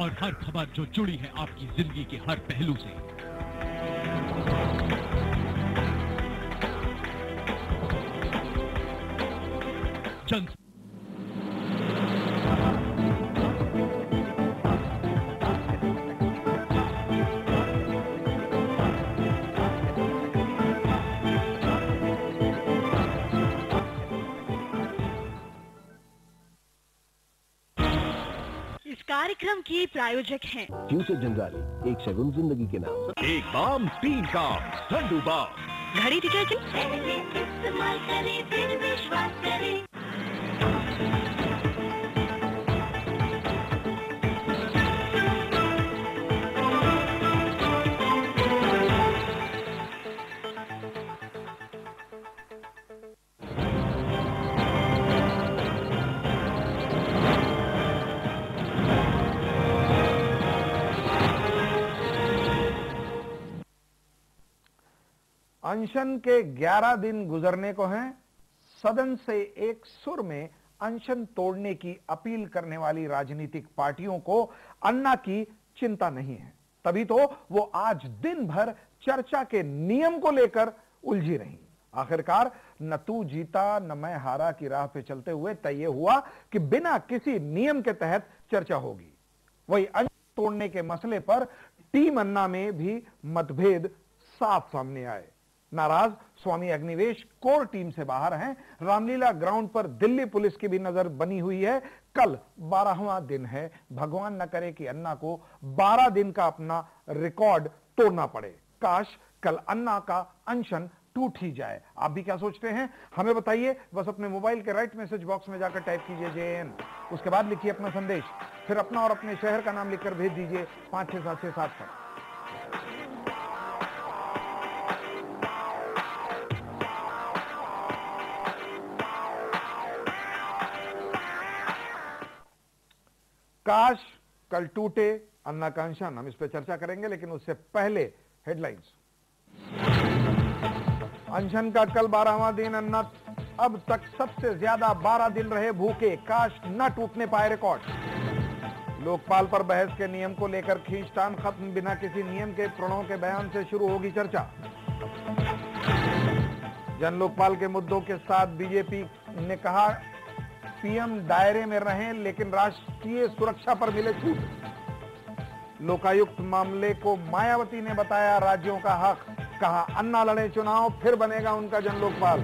और हर खबर जो जुड़ी है आपकी जिंदगी के हर पहलू से। जन कार्यक्रम के प्रायोजक हैं फ्यूचर जंजाली, एक शगुन जिंदगी के नाम। एक बाम 3 काम, ठंडू बाम। घड़ी डिटर्जेंट इस्तेमाल करें फिर विश्वास करें। अनशन के 11 दिन गुजरने को हैं। सदन से एक सुर में अनशन तोड़ने की अपील करने वाली राजनीतिक पार्टियों को अन्ना की चिंता नहीं है, तभी तो वो आज दिन भर चर्चा के नियम को लेकर उलझी रही। आखिरकार न तू जीता न मैं हारा की राह पे चलते हुए तय हुआ कि बिना किसी नियम के तहत चर्चा होगी। वही अनशन तोड़ने के मसले पर टीम अन्ना में भी मतभेद साफ सामने आए। नाराज स्वामी अग्निवेश कोर टीम से बाहर हैं। रामलीला ग्राउंड पर दिल्ली पुलिस की भी नजर बनी हुई है। कल 12वां दिन है। भगवान न करे कि अन्ना को 12 दिन का अपना रिकॉर्ड तोड़ना पड़े। काश कल अन्ना का अनशन टूट ही जाए। आप भी क्या सोचते हैं हमें बताइए। बस अपने मोबाइल के राइट मैसेज बॉक्स में जाकर टाइप कीजिए JN, उसके बाद लिखिए अपना संदेश, फिर अपना और अपने शहर का नाम लिखकर भेज दीजिए 56767 पर। काश कल टूटे अन्ना का अनशन, हम इस पर चर्चा करेंगे, लेकिन उससे पहले हेडलाइंस। अनशन का कल 12वां दिन। अन्ना अब तक सबसे ज्यादा 12 दिन रहे भूखे। काश न टूटने पाए रिकॉर्ड। लोकपाल पर बहस के नियम को लेकर खींचतान खत्म। बिना किसी नियम के प्रणव के बयान से शुरू होगी चर्चा। जन लोकपाल के मुद्दों के साथ बीजेपी ने कहा PM दायरे में रहें लेकिन राष्ट्रीय सुरक्षा पर मिले छूट। लोकायुक्त मामले को मायावती ने बताया राज्यों का हक। कहा अन्ना लड़े चुनाव फिर बनेगा उनका जन लोकपाल।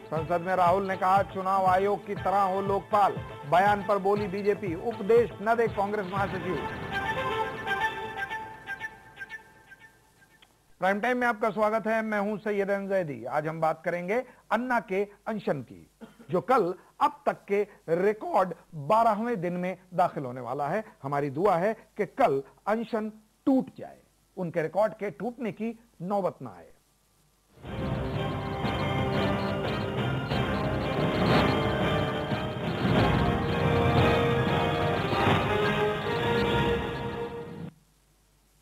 संसद में राहुल ने कहा चुनाव आयोग की तरह हो लोकपाल। बयान पर बोली बीजेपी उपदेश न दे कांग्रेस महासचिव। प्राइम टाइम में आपका स्वागत है। मैं हूं सैयद अंजैदी। आज हम बात करेंगे अन्ना के अनशन की, जो कल अब तक के रिकॉर्ड 12वें दिन में दाखिल होने वाला है। हमारी दुआ है कि कल अनशन टूट जाए, उनके रिकॉर्ड के टूटने की नौबत ना आए।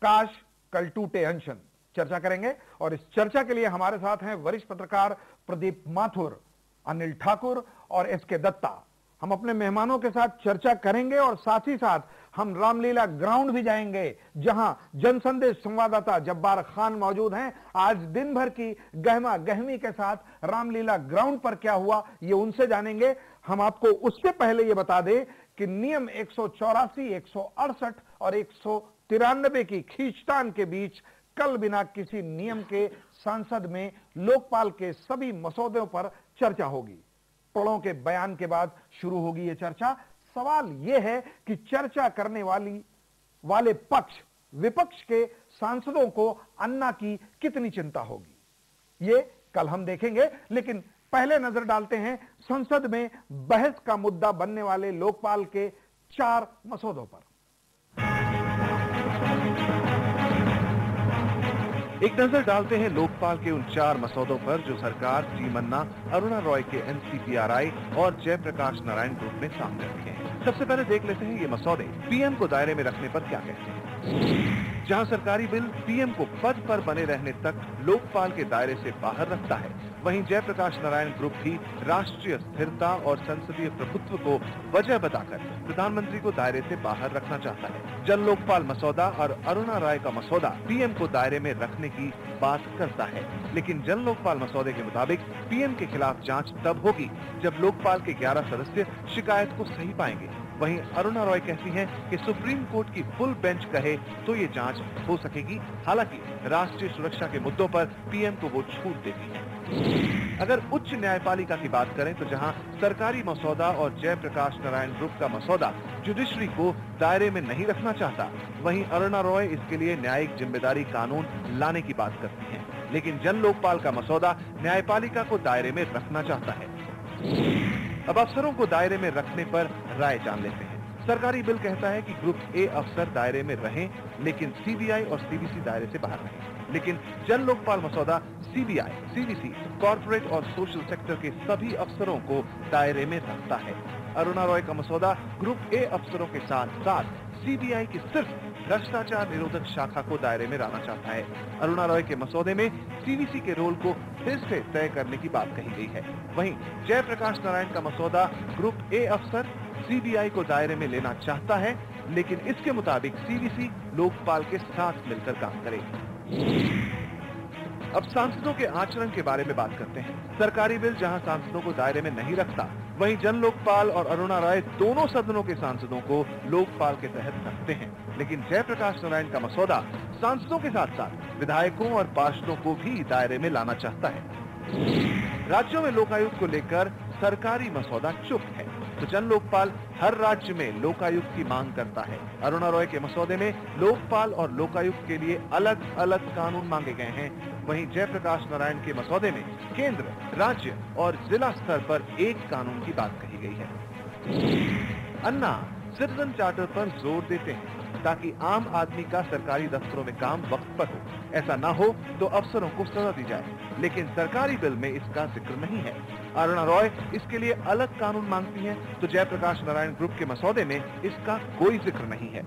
काश कल टूटे अनशन, चर्चा करेंगे। और इस चर्चा के लिए हमारे साथ हैं वरिष्ठ पत्रकार प्रदीप माथुर, अनिल ठाकुर और SK दत्ता। हम अपने मेहमानों के साथ चर्चा करेंगे और साथ ही साथ हम रामलीला ग्राउंड भी जाएंगे, जहां जनसंदेश संवाददाता जब्बार खान मौजूद हैं। आज दिन भर की गहमा गहमी के साथ रामलीला ग्राउंड पर क्या हुआ ये उनसे जानेंगे। हम आपको उससे पहले ये बता दें कि नियम 184, 168 और 193 की खींचतान के बीच कल बिना किसी नियम के संसद में लोकपाल के सभी मसौदों पर चर्चा होगी। प्रणव के बयान के बाद शुरू होगी यह चर्चा। सवाल यह है कि चर्चा करने वाले पक्ष विपक्ष के सांसदों को अन्ना की कितनी चिंता होगी, ये कल हम देखेंगे। लेकिन पहले नजर डालते हैं संसद में बहस का मुद्दा बनने वाले लोकपाल के 4 मसौदों पर। एक नजर डालते हैं लोकपाल के उन 4 मसौदों पर जो सरकार, टीम अन्ना, अरुणा रॉय के NCPRI और जयप्रकाश नारायण ग्रुप ने सामने रखे हैं। सबसे पहले देख लेते हैं ये मसौदे PM को दायरे में रखने पर क्या कहते हैं। जहां सरकारी बिल पीएम को पद पर बने रहने तक लोकपाल के दायरे से बाहर रखता है, वहीं जयप्रकाश नारायण ग्रुप भी राष्ट्रीय स्थिरता और संसदीय प्रभुत्व को वजह बताकर प्रधानमंत्री को दायरे से बाहर रखना चाहता है। जन लोकपाल मसौदा और अरुणा राय का मसौदा पीएम को दायरे में रखने की बात करता है, लेकिन जन लोकपाल मसौदे के मुताबिक पीएम के खिलाफ जांच तब होगी जब लोकपाल के 11 सदस्य शिकायत को सही पाएंगे। वहीं अरुणा रॉय कहती हैं कि सुप्रीम कोर्ट की फुल बेंच कहे तो ये जांच हो सकेगी। हालांकि राष्ट्रीय सुरक्षा के मुद्दों पर पीएम को वो छूट देती है। अगर उच्च न्यायपालिका की बात करें तो जहां सरकारी मसौदा और जयप्रकाश नारायण ग्रुप का मसौदा जुडिशरी को दायरे में नहीं रखना चाहता, वहीं अरुणा रॉय इसके लिए न्यायिक जिम्मेदारी कानून लाने की बात करती हैं। लेकिन जन लोकपाल का मसौदा न्यायपालिका को दायरे में रखना चाहता है। अब अफसरों को दायरे में रखने पर राय जान लेते हैं। सरकारी बिल कहता है कि ग्रुप ए अफसर दायरे में रहें, लेकिन सीबीआई और सीवीसी दायरे से बाहर रहें। लेकिन जन लोकपाल मसौदा सीबीआई, सीवीसी, कॉर्पोरेट और सोशल सेक्टर के सभी अफसरों को दायरे में रखता है। अरुणा रॉय का मसौदा ग्रुप ए अफसरों के साथ साथ सीबीआई की सिर्फ भ्रष्टाचार निरोधक शाखा को दायरे में लाना चाहता है। अरुणा रॉय के मसौदे में सीवीसी के रोल को फिर से तय करने की बात कही गई है। वहीं जयप्रकाश नारायण का मसौदा ग्रुप ए अफसर सीबीआई को दायरे में लेना चाहता है, लेकिन इसके मुताबिक सीवीसी लोकपाल के साथ मिलकर काम करेगी। अब सांसदों के आचरण के बारे में बात करते हैं। सरकारी बिल जहां सांसदों को दायरे में नहीं रखता, वहीं जन लोकपाल और अरुणा राय दोनों सदनों के सांसदों को लोकपाल के तहत रखते हैं। लेकिन जयप्रकाश नारायण का मसौदा सांसदों के साथ साथ विधायकों और पार्षदों को भी दायरे में लाना चाहता है। राज्यों में लोकायुक्त को लेकर सरकारी मसौदा चुप है, तो जन लोकपाल हर राज्य में लोकायुक्त की मांग करता है। अरुणा रॉय के मसौदे में लोकपाल और लोकायुक्त के लिए अलग अलग कानून मांगे गए हैं। वहीं जयप्रकाश नारायण के मसौदे में केंद्र, राज्य और जिला स्तर पर एक कानून की बात कही गई है। अन्ना सिटीजन चार्टर पर जोर देते हैं ताकि आम आदमी का सरकारी दफ्तरों में काम वक्त पर हो। ऐसा ना हो तो अफसरों को सजा दी जाए, लेकिन सरकारी बिल में इसका जिक्र नहीं है। अरुणा रॉय इसके लिए अलग कानून मांगती हैं, तो जयप्रकाश नारायण ग्रुप के मसौदे में इसका कोई जिक्र नहीं है।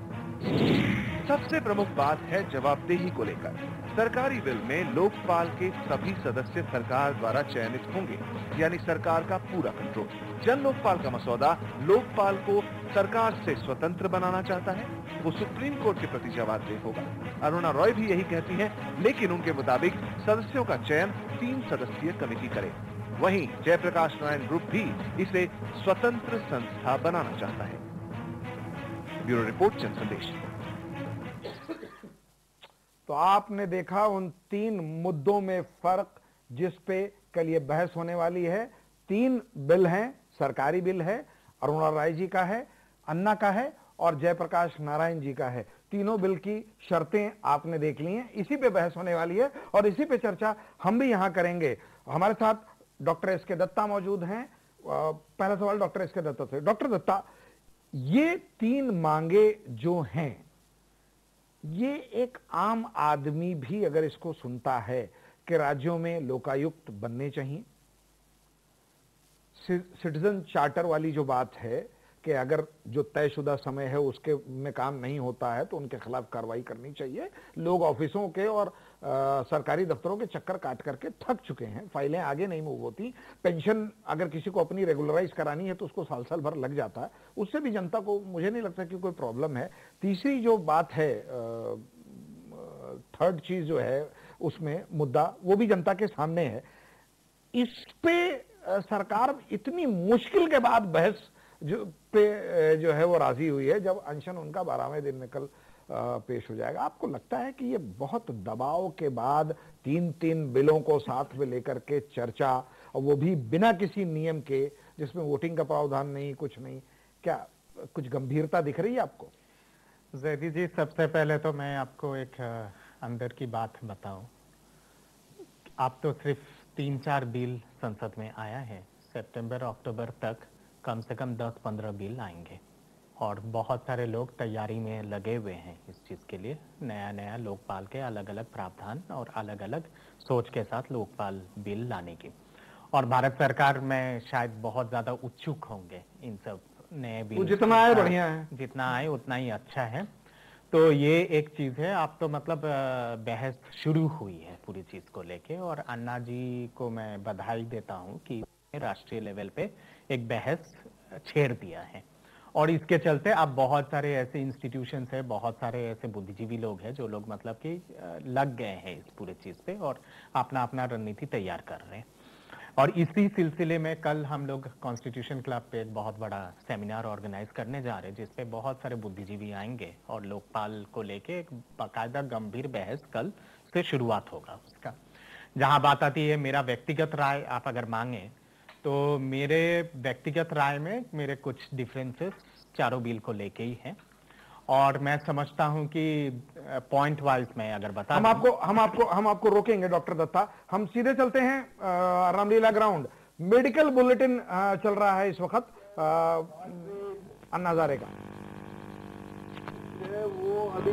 सबसे प्रमुख बात है जवाबदेही को लेकर। सरकारी बिल में लोकपाल के सभी सदस्य सरकार द्वारा चयनित होंगे, यानी सरकार का पूरा कंट्रोल। जन लोकपाल का मसौदा लोकपाल को सरकार से स्वतंत्र बनाना चाहता है, वो सुप्रीम कोर्ट के प्रति जवाबदेह होगा। अरुणा रॉय भी यही कहती हैं, लेकिन उनके मुताबिक सदस्यों का चयन 3 सदस्यीय कमेटी करे। वहीं जयप्रकाश नारायण ग्रुप भी इसे स्वतंत्र संस्था बनाना चाहता है। Bureau report, Jansandesh. तो आपने देखा उन 3 मुद्दों में फर्क जिस पे कल ये बहस होने वाली है। 3 बिल हैं, सरकारी बिल है, अरुणा राय जी का है, अन्ना का है और जयप्रकाश नारायण जी का है। तीनों बिल की शर्तें आपने देख ली हैं, इसी पे बहस होने वाली है और इसी पे चर्चा हम भी यहां करेंगे। हमारे साथ डॉक्टर एस के दत्ता मौजूद हैं। पहला सवाल डॉक्टर एस के दत्ता से। डॉक्टर दत्ता, ये 3 मांगे जो हैं, ये एक आम आदमी भी अगर इसको सुनता है कि राज्यों में लोकायुक्त बनने चाहिए, सिटीजन चार्टर वाली जो बात है कि अगर जो तयशुदा समय है उसके में काम नहीं होता है तो उनके खिलाफ कार्रवाई करनी चाहिए। लोग ऑफिसों के और सरकारी दफ्तरों के चक्कर काट करके थक चुके हैं, फाइलें आगे नहीं मूव होती। पेंशन अगर किसी को अपनी रेगुलराइज करानी है तो उसको साल भर लग जाता है, उससे भी जनता को मुझे नहीं लगता कि कोई प्रॉब्लम है। तीसरी जो बात है, थर्ड चीज जो है उसमें मुद्दा, वो भी जनता के सामने है। इस पे सरकार इतनी मुश्किल के बाद बहस जो है वो राजी हुई है, जब अनशन उनका 12वें दिन में कल पेश हो जाएगा। आपको लगता है कि ये बहुत दबाव के बाद 3 बिलों को साथ में लेकर के चर्चा, और वो भी बिना किसी नियम के, जिसमें वोटिंग का प्रावधान नहीं, कुछ नहीं, क्या कुछ गंभीरता दिख रही है आपको? जैदी जी, सबसे पहले तो मैं आपको एक अंदर की बात बताऊं। आप तो सिर्फ 3-4 बिल संसद में आया है, सितंबर अक्टूबर तक कम से कम 10-15 बिल आएंगे और बहुत सारे लोग तैयारी में लगे हुए हैं इस चीज़ के लिए। नया लोकपाल के अलग अलग प्रावधान और अलग अलग सोच के साथ लोकपाल बिल लाने की, और भारत सरकार में शायद बहुत ज़्यादा उत्सुक होंगे इन सब नए बिल। जितना आए बढ़िया है, जितना आए उतना ही अच्छा है। तो ये एक चीज है। आप तो मतलब बहस शुरू हुई है पूरी चीज को लेके, और अन्ना जी को मैं बधाई देता हूं कि राष्ट्रीय लेवल पे एक बहस छेड़ दिया है। और इसके चलते अब बहुत सारे ऐसे इंस्टीट्यूशंस है, बहुत सारे ऐसे बुद्धिजीवी लोग हैं जो लोग मतलब कि लग गए हैं इस पूरे चीज पे और अपना अपना रणनीति तैयार कर रहे हैं। और इसी सिलसिले में कल हम लोग कॉन्स्टिट्यूशन क्लब पे एक बहुत बड़ा सेमिनार ऑर्गेनाइज करने जा रहे हैं, जिसपे बहुत सारे बुद्धिजीवी आएंगे और लोकपाल को लेके एक बाकायदा गंभीर बहस कल से शुरुआत होगा उसका। जहां बात आती है मेरा व्यक्तिगत राय आप अगर मांगे तो मेरे व्यक्तिगत राय में मेरे कुछ डिफरेंसेस चारों बिल को लेके ही हैं, और मैं समझता हूं कि पॉइंट वाइज मैं अगर बता हम आपको रोकेंगे डॉक्टर दत्ता। हम सीधे चलते हैं रामलीला ग्राउंड। मेडिकल बुलेटिन चल रहा है इस वक्त अन्ना हजारे का। वो अभी